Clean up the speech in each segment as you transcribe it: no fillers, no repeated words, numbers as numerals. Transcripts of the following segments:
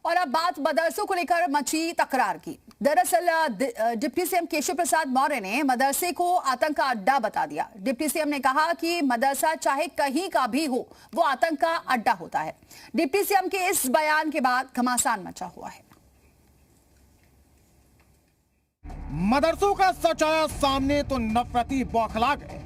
और अब बात मदरसों को लेकर मची तकरार की। दरअसल डिप्टी सीएम केशव प्रसाद मौर्य ने मदरसे को आतंक का अड्डा बता दिया। डिप्टी सीएम ने कहा कि मदरसा चाहे कहीं का भी हो, वो आतंक का अड्डा होता है। डिप्टी सीएम के इस बयान के बाद घमासान मचा हुआ है। मदरसों का सच आया सामने तो नफरती बौखला गए।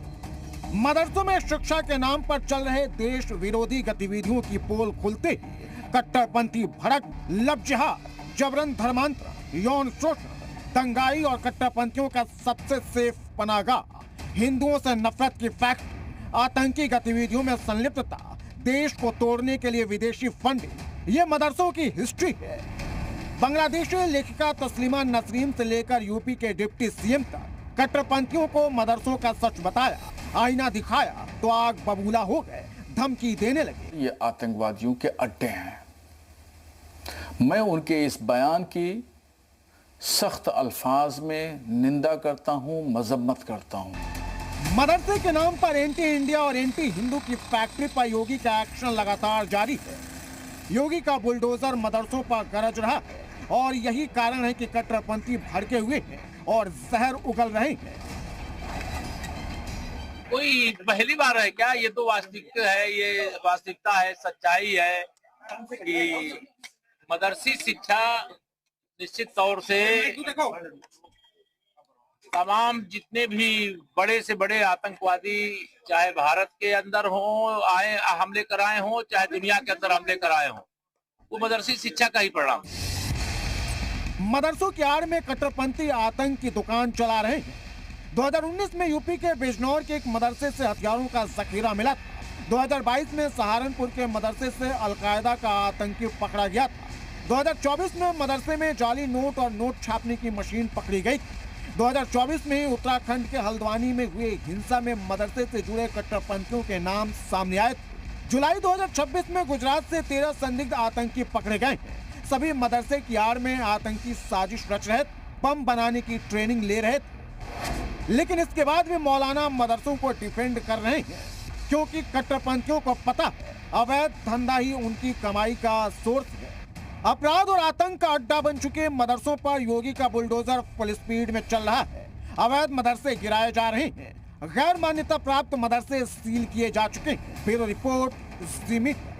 मदरसों में शिक्षा के नाम पर चल रहे देश विरोधी गतिविधियों की पोल खुलते ही कट्टरपंथी भड़क, लव जिहाद, जबरन धर्मांतरण, यौन शोषण, दंगाई और कट्टरपंथियों का सबसे सेफ पनाहगाह, हिंदुओं से नफरत की फैक्ट्री, आतंकी गतिविधियों में संलिप्तता, देश को तोड़ने के लिए विदेशी फंडिंग, ये मदरसों की हिस्ट्री है। बांग्लादेशी लेखिका तस्लीमा नसरीन से लेकर यूपी के डिप्टी सीएम तक कट्टरपंथियों को मदरसों का सच बताया, आईना दिखाया तो आग बबूला हो गए, धमकी देने लगे। ये आतंकवादियों के अड्डे हैं। मैं उनके इस बयान की सख्त अल्फाज में निंदा करता हूं, मजम्मत करता हूं। मदरसे के नाम पर एंटी इंडिया और एंटी हिंदू की फैक्ट्री पर योगी का एक्शन लगातार जारी है। योगी का बुलडोजर मदरसों पर गरज रहा है और यही कारण है कि कट्टरपंथी भड़के हुए हैं और जहर उगल रहे हैं। कोई पहली बार है क्या? ये तो वास्तविकता है, ये वास्तविकता है, सच्चाई है कि मदरसी शिक्षा निश्चित तौर से तमाम जितने भी बड़े से बड़े आतंकवादी चाहे भारत के अंदर हो आए हमले कराए हों, चाहे दुनिया के अंदर हमले कराए हों, वो मदरसी शिक्षा का ही परिणाम। मदरसों की आड़ में कट्टरपंथी आतंक की दुकान चला रहे हैं। 2019 में यूपी के बिजनौर के एक मदरसे से हथियारों का जखीरा मिला था। 2022 में सहारनपुर के मदरसे से अलकायदा का आतंकी पकड़ा गया था। 2024 में मदरसे में जाली नोट और नोट छापने की मशीन पकड़ी गई। 2024 में उत्तराखंड के हल्द्वानी में हुए हिंसा में मदरसे से जुड़े कट्टरपंथियों के नाम सामने आए थे। जुलाई 2026 में गुजरात से 13 संदिग्ध आतंकी पकड़े गए। सभी मदरसे की आड़ में आतंकी साजिश रच रहे, बम बनाने की ट्रेनिंग ले रहे थे। लेकिन इसके बाद भी मौलाना मदरसों को डिफेंड कर रहे हैं, क्योंकि कट्टरपंथियों को पता है अवैध धंधा ही उनकी कमाई का सोर्स है। अपराध और आतंक का अड्डा बन चुके मदरसों पर योगी का बुलडोजर फुल स्पीड में चल रहा है। अवैध मदरसे गिराए जा रहे हैं, गैर मान्यता प्राप्त मदरसे सील किए जा चुके हैं। ब्यूरो रिपोर्ट, ज़ी मीडिया।